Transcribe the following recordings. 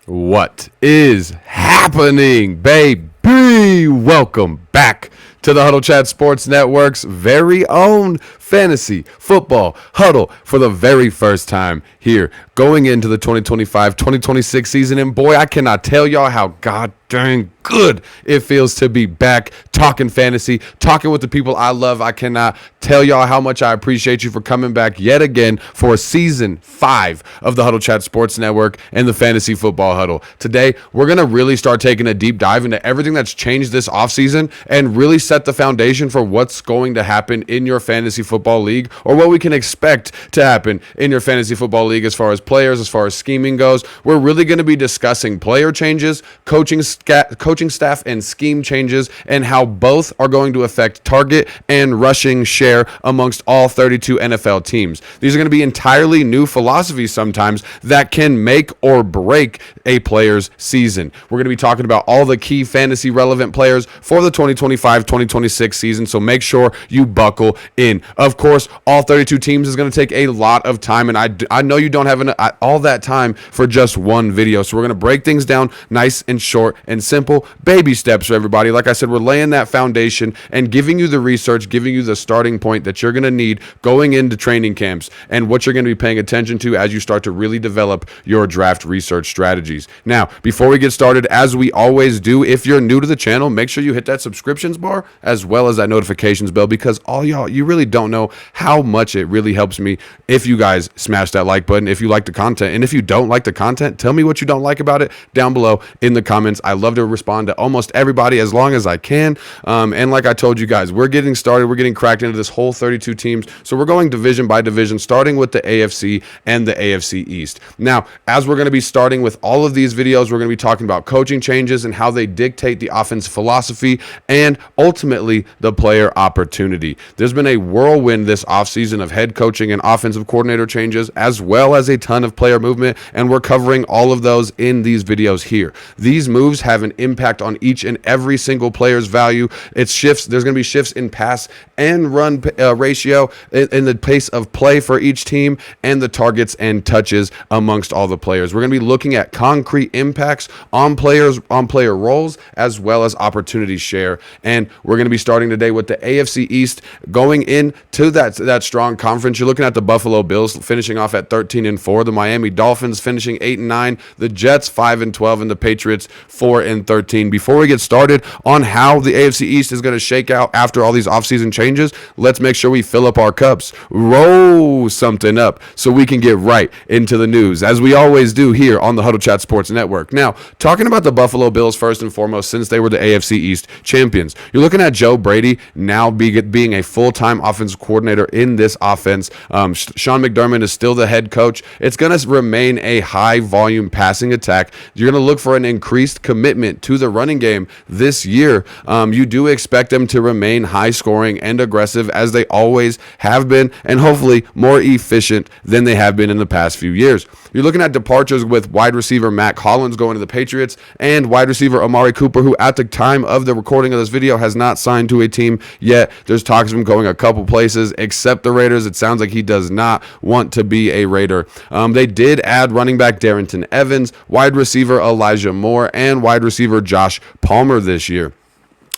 What is happening, baby? Welcome back to the Huddle Chat Sports Network's very own fantasy football huddle for the very first time here going into the 2025-2026 season. And boy, I cannot tell y'all how god dang good it feels to be back talking fantasy, talking with the people I love. I cannot tell y'all how much I appreciate you for coming back yet again for season 5 of the Huddle Chat Sports Network and the Fantasy Football Huddle. Today, we're going to really start taking a deep dive into everything that's changed this offseason and really set the foundation for what's going to happen in your fantasy football league, or what we can expect to happen in your fantasy football league as far as players, as far as scheming goes. We're really going to be discussing player changes, coaching staff, and scheme changes, and how both are going to affect target and rushing share amongst all 32 NFL teams. These are going to be entirely new philosophies sometimes that can make or break a player's season. We're going to be talking about all the key fantasy relevant players for the 2025-2026 season, so make sure you buckle in. Of course, all 32 teams is going to take a lot of time, and I know you don't have all that time for just one video, so we're going to break things down nice and short and simple, baby steps for everybody. Like I said, we're laying that foundation and giving you the research, giving you the starting point that you're going to need going into training camps and what you're going to be paying attention to as you start to really develop your draft research strategies. Now, before we get started, as we always do, if you're new to the channel, make sure you hit that subscriptions bar as well as that notifications bell, because all y'all, you really don't know how much it really helps me if you guys smash that like button, if you like the content. And if you don't like the content, tell me what you don't like about it down below in the comments. I love to respond to almost everybody as long as I can. And like I told you guys, we're getting started. We're getting cracked into this whole 32 teams. So we're going division by division, starting with the AFC and the AFC East. Now, as we're going to be starting with all of these videos, we're going to be talking about coaching changes and how they dictate the offense philosophy and ultimately the player opportunity. There's been a whirlwind this offseason of head coaching and offensive coordinator changes, as well as a ton of player movement, and we're covering all of those in these videos here. These moves have an impact on each and every single player's value. It's shifts. There's going to be shifts in pass and run ratio, in the pace of play for each team, and the targets and touches amongst all the players. We're going to be looking at concrete impacts on players, on player roles, as well as opportunity share. And we're going to be starting today with the AFC East, going into that strong conference. You're looking at the Buffalo Bills finishing off at 13-4, the Miami Dolphins finishing 8-9, the Jets 5-12, and the Patriots 4-13. Before we get started on how the AFC East is going to shake out after all these offseason changes, let's make sure we fill up our cups, roll something up so we can get right into the news, as we always do here on the Huddle Chat Sports Network. Now, talking about the Buffalo Bills first and foremost, since they were the AFC East champions, you're looking at Joe Brady now being a full-time offensive coordinator in this offense. Sean McDermott is still the head coach. It's going to remain a high-volume passing attack. You're going to look for an increased commitment to the running game this year. You do expect them to remain high-scoring and aggressive, as they always have been, and hopefully more efficient than they have been in the past few years. You're looking at departures with wide receiver Matt Collins going to the Patriots and wide receiver Amari Cooper, who at the time of the recording of this video has not signed to a team yet. There's talks of him going a couple places, except the Raiders. It sounds like he does not want to be a Raider. They did add running back Darrington Evans, wide receiver Elijah Moore, and wide receiver Josh Palmer this year.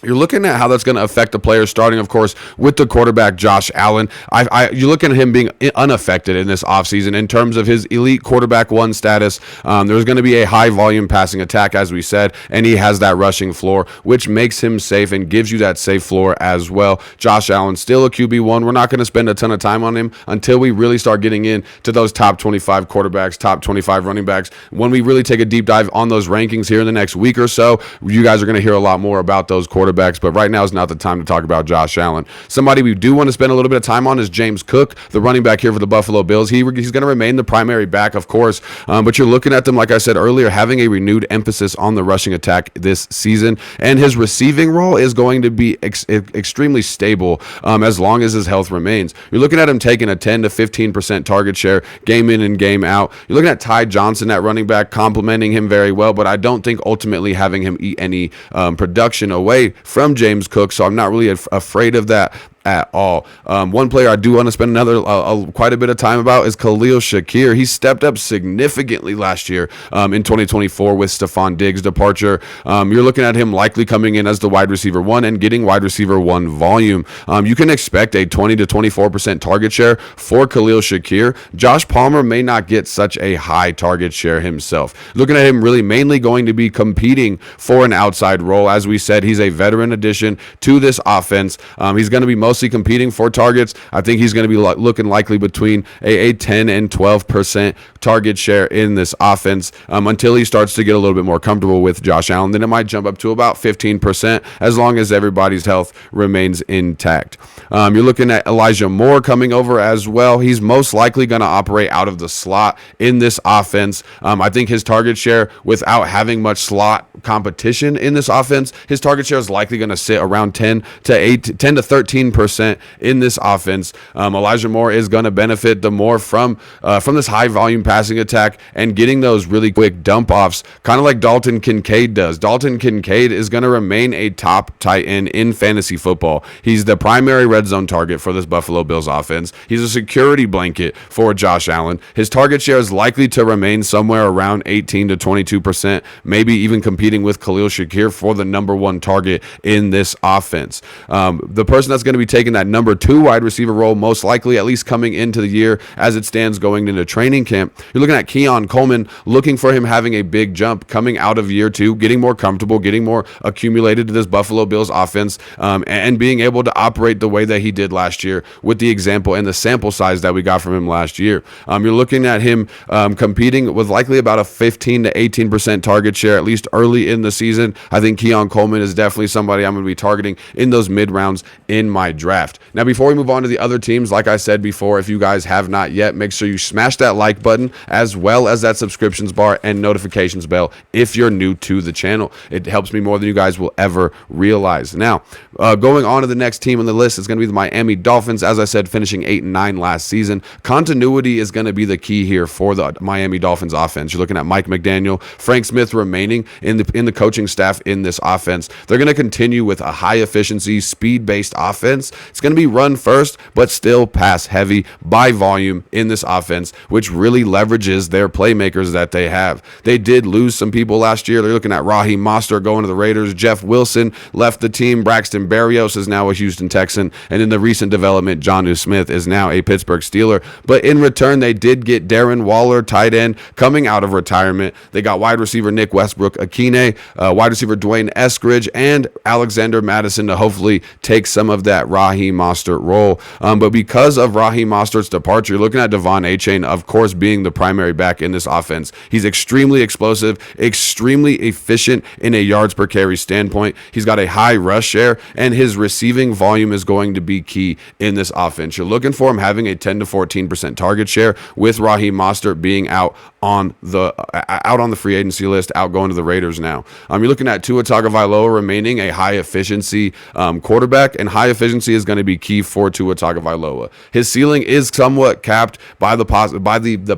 You're looking at how that's going to affect the players, starting, of course, with the quarterback, Josh Allen. You're looking at him being unaffected in this offseason in terms of his elite quarterback one status. There's going to be a high-volume passing attack, as we said, and he has that rushing floor, which makes him safe and gives you that safe floor as well. Josh Allen, still a QB1. We're not going to spend a ton of time on him until we really start getting into those top 25 quarterbacks, top 25 running backs. When we really take a deep dive on those rankings here in the next week or so, you guys are going to hear a lot more about those quarterbacks. But right now is not the time to talk about Josh Allen. Somebody we do want to spend a little bit of time on is James Cook, the running back here for the Buffalo Bills. He's going to remain the primary back, of course, but you're looking at them, like I said earlier, having a renewed emphasis on the rushing attack this season, and his receiving role is going to be extremely stable as long as his health remains. You're looking at him taking a 10 to 15% target share game in and game out. You're looking at Ty Johnson, that running back, complimenting him very well, but I don't think ultimately having him eat any production away from James Cook, so I'm not really afraid of that. at all. One player I do want to spend quite a bit of time about is Khalil Shakir. He stepped up significantly last year in 2024 with Stephon Diggs' departure. You're looking at him likely coming in as the wide receiver 1 and getting wide receiver 1 volume. You can expect a 20 to 24% target share for Khalil Shakir. Josh Palmer may not get such a high target share himself. Looking at him really mainly going to be competing for an outside role. As we said, he's a veteran addition to this offense. He's going to be mostly competing for targets. I think he's going to be looking likely between a 10 and 12% target share in this offense until he starts to get a little bit more comfortable with Josh Allen. Then it might jump up to about 15% as long as everybody's health remains intact. You're looking at Elijah Moore coming over as well. He's most likely going to operate out of the slot in this offense. I think his target share, without having much slot competition in this offense, his target share is likely going to sit around 10 to 13% in this offense. Elijah Moore is going to benefit the more from this high volume passing attack and getting those really quick dump offs, kind of like Dalton Kincaid does. Dalton Kincaid is going to remain a top tight end in fantasy football. He's the primary red zone target for this Buffalo Bills offense. He's a security blanket for Josh Allen. His target share is likely to remain somewhere around 18 to 22%, maybe even competing with Khalil Shakir for the number 1 target in this offense. The person that's going to be taking that number 2 wide receiver role, most likely, at least coming into the year as it stands going into training camp, you're looking at Keon Coleman, looking for him having a big jump coming out of year 2, getting more comfortable, getting more accumulated to this Buffalo Bills offense, and being able to operate the way that he did last year with the example and the sample size that we got from him last year. You're looking at him competing with likely about a 15 to 18% target share, at least early in the season. I think Keon Coleman is definitely somebody I'm going to be targeting in those mid rounds in my draft. Now, before we move on to the other teams, like I said before, if you guys have not yet, make sure you smash that like button as well as that subscriptions bar and notifications bell if you're new to the channel. It helps me more than you guys will ever realize. Now, going on to the next team on the list is going to be the Miami Dolphins. As I said, finishing 8-9 last season. Continuity is going to be the key here for the Miami Dolphins offense. You're looking at Mike McDaniel, Frank Smith remaining in the coaching staff in this offense. They're going to continue with a high efficiency, speed-based offense. It's going to be run first, but still pass heavy by volume in this offense, which really leverages their playmakers that they have. They did lose some people last year. They're looking at Raheem Mostert going to the Raiders. Jeff Wilson left the team. Braxton Berrios is now a Houston Texan. And in the recent development, Jonnu Smith is now a Pittsburgh Steeler. But in return, they did get Darren Waller, tight end, coming out of retirement. They got wide receiver Nick Westbrook-Akine, wide receiver Dwayne Eskridge, and Alexander Madison to hopefully take some of that Raheem Mostert role. But because of Raheem Mostert's departure, you're looking at Devon Achane, of course, being the primary back in this offense. He's extremely explosive, extremely efficient in a yards per carry standpoint. He's got a high rush share, and his receiving volume is going to be key in this offense. You're looking for him having a 10 to 14% target share, with Raheem Mostert being out on the free agency list, out going to the Raiders now. You're looking at Tua Tagovailoa remaining a high efficiency quarterback, and high efficiency is going to be key for Tua Tagovailoa. His ceiling is somewhat capped by the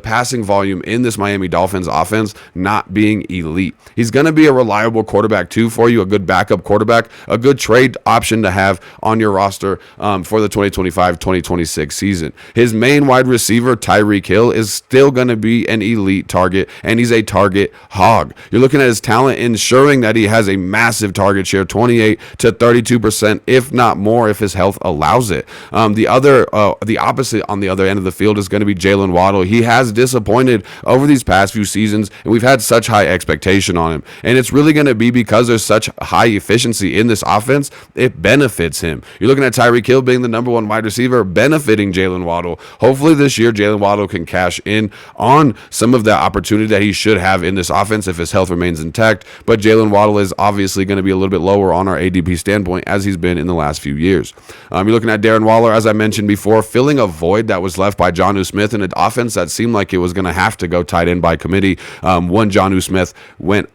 passing volume in this Miami Dolphins offense not being elite. He's going to be a reliable quarterback too for you, a good backup quarterback, a good trade option to have on your roster for the 2025-2026 season. His main wide receiver, Tyreek Hill, is still going to be an elite target, and he's a target hog. You're looking at his talent, ensuring that he has a massive target share, 28 to 32%, if not more, if his health allows it. The opposite on the other end of the field is going to be Jalen Waddle. He has disappointed over these past few seasons, and we've had such high expectation on him. And it's really going to be because there's such high efficiency in this offense, it benefits him. You're looking at Tyreek Hill being the number 1 wide receiver, benefiting Jalen Waddle. Hopefully this year, Jalen Waddle can cash in on some of the opportunity that he should have in this offense if his health remains intact. But Jalen Waddle is obviously going to be a little bit lower on our ADP standpoint, as he's been in the last few years. You're looking at Darren Waller, as I mentioned before, filling a void that was left by Jonnu Smith in an offense that seemed like it was going to have to go tight end by committee when Jonnu Smith went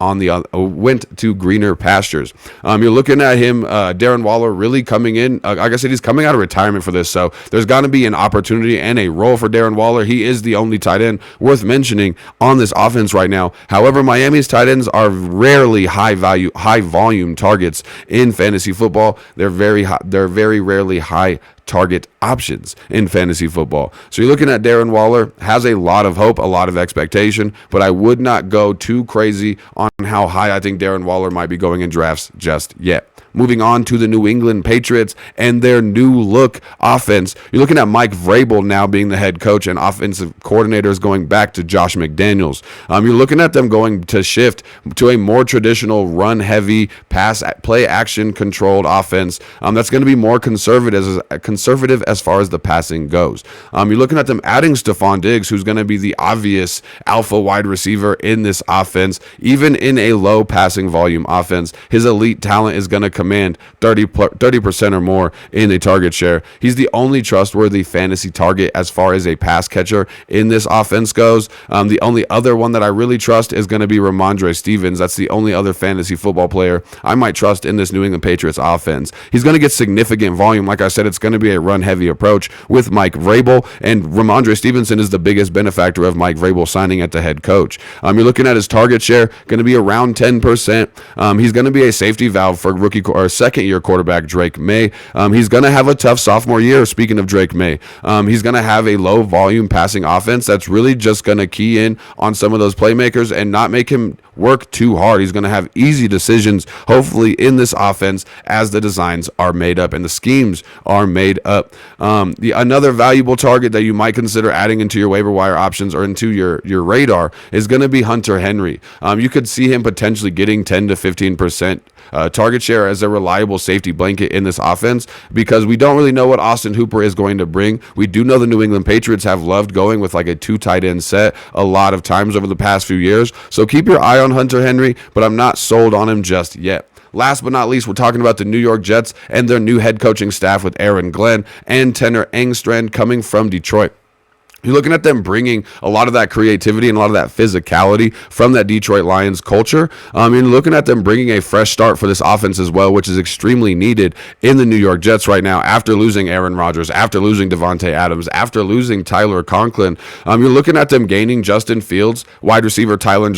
to greener pastures. You're looking at him, Darren Waller, really coming in. Like I said, he's coming out of retirement for this, so there's got to be an opportunity and a role for Darren Waller. He is the only tight end worth mentioning on this offense right now. However, Miami's tight ends are rarely high volume targets in fantasy football. They're very rarely high target options in fantasy football. So you're looking at Darren Waller, has a lot of hope, a lot of expectation, but I would not go too crazy on how high I think Darren Waller might be going in drafts just yet. Moving on to the New England Patriots and their new look offense. You're looking at Mike Vrabel now being the head coach, and offensive coordinators going back to Josh McDaniels. You're looking at them going to shift to a more traditional run-heavy, play-action controlled offense that's going to be more conservative as far as the passing goes. You're looking at them adding Stephon Diggs, who's going to be the obvious alpha wide receiver in this offense. Even in a low passing volume offense, his elite talent is going to command 30% or more in a target share. He's the only trustworthy fantasy target as far as a pass catcher in this offense goes. The only other one that I really trust is going to be Ramondre Stevens. That's the only other fantasy football player I might trust in this New England Patriots offense. He's going to get significant volume. Like I said, it's going to be a run-heavy approach with Mike Vrabel, and Ramondre Stevenson is the biggest benefactor of Mike Vrabel signing at the head coach. You're looking at his target share, going to be around 10%. He's going to be a safety valve for rookie or second-year quarterback Drake May. He's going to have a tough sophomore year. Speaking of Drake May, he's going to have a low-volume passing offense that's really just going to key in on some of those playmakers and not make him work too hard. He's going to have easy decisions, hopefully, in this offense as the designs are made up and the schemes are made up. Another valuable target that you might consider adding into your waiver wire options or into your radar is going to be Hunter Henry. You could see him potentially getting 10 to 15% target share as a reliable safety blanket in this offense, because we don't really know what Austin Hooper is going to bring. We do know the New England Patriots have loved going with like a 2 tight end set a lot of times over the past few years. So keep your eye on Hunter Henry, but I'm not sold on him just yet. Last but not least, we're talking about the New York Jets and their new head coaching staff with Aaron Glenn and Tanner Engstrand coming from Detroit. You're looking at them bringing a lot of that creativity and a lot of that physicality from that Detroit Lions culture. You're looking at them bringing a fresh start for this offense as well, which is extremely needed in the New York Jets right now after losing Aaron Rodgers, after losing Devontae Adams, after losing Tyler Conklin. You're looking at them gaining Justin Fields, wide receiver Tyler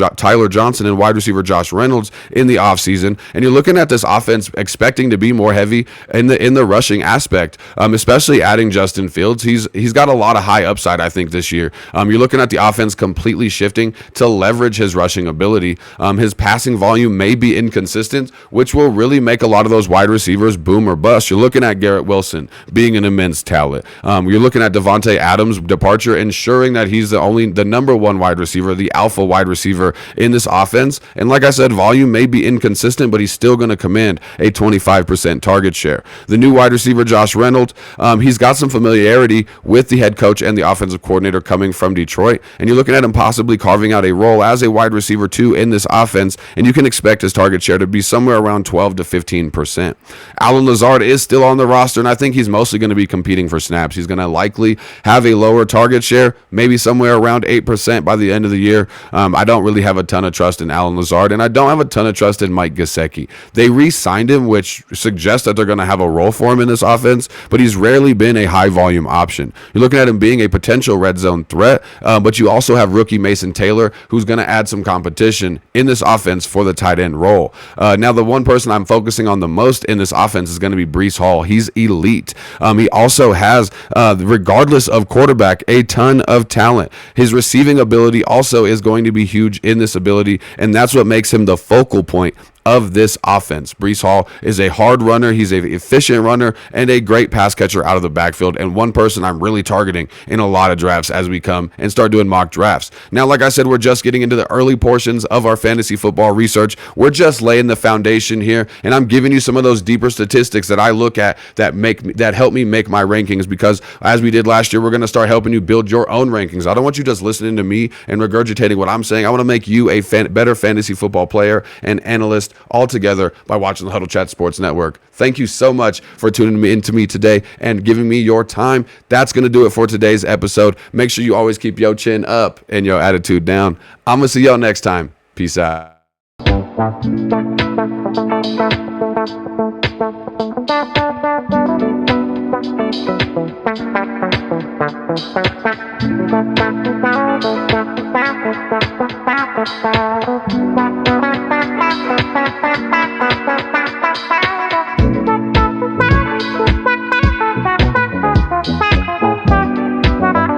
Johnson, and wide receiver Josh Reynolds in the offseason. And you're looking at this offense expecting to be more heavy in the rushing aspect, especially adding Justin Fields. He's got a lot of high upside, I think, this year. You're looking at the offense completely shifting to leverage his rushing ability. His passing volume may be inconsistent, which will really make a lot of those wide receivers boom or bust. You're looking at Garrett Wilson being an immense talent. You're looking at Devontae Adams' departure, ensuring that he's the number one wide receiver, the alpha wide receiver in this offense. And like I said, volume may be inconsistent, but he's still going to command a 25% target share. The new wide receiver, Josh Reynolds, he's got some familiarity with the head coach and the offensive coordinator coming from Detroit, and you're looking at him possibly carving out a role as a wide receiver too in this offense, and you can expect his target share to be somewhere around 12 to 15%. Allen Lazard is still on the roster, and I think he's mostly going to be competing for snaps. He's going to likely have a lower target share, maybe somewhere around 8% by the end of the year. I don't really have a ton of trust in Allen Lazard, and I don't have a ton of trust in Mike Gesicki. They re-signed him, which suggests that they're going to have a role for him in this offense, but he's rarely been a high-volume option. You're looking at him being a potential red zone threat, but you also have rookie Mason Taylor, who's going to add some competition in this offense for the tight end role. Now, the one person I'm focusing on the most in this offense is going to be Breece Hall. He's elite. He also has, regardless of quarterback, a ton of talent. His receiving ability also is going to be huge in this ability, and that's what makes him the focal point of this offense. Breece Hall is a hard runner. He's an efficient runner and a great pass catcher out of the backfield, and one person I'm really targeting in a lot of drafts as we come and start doing mock drafts. Now, like I said, we're just getting into the early portions of our fantasy football research. We're just laying the foundation here, and I'm giving you some of those deeper statistics that I look at that help me make my rankings, because as we did last year, we're going to start helping you build your own rankings. I don't want you just listening to me and regurgitating what I'm saying. I want to make you a better fantasy football player and analyst all together by watching the Huddle Chat Sports Network. Thank you so much for tuning into me today and giving me your time. That's going to do it for today's episode. Make sure you always keep your chin up and your attitude down. I'm going to see y'all next time. Peace out.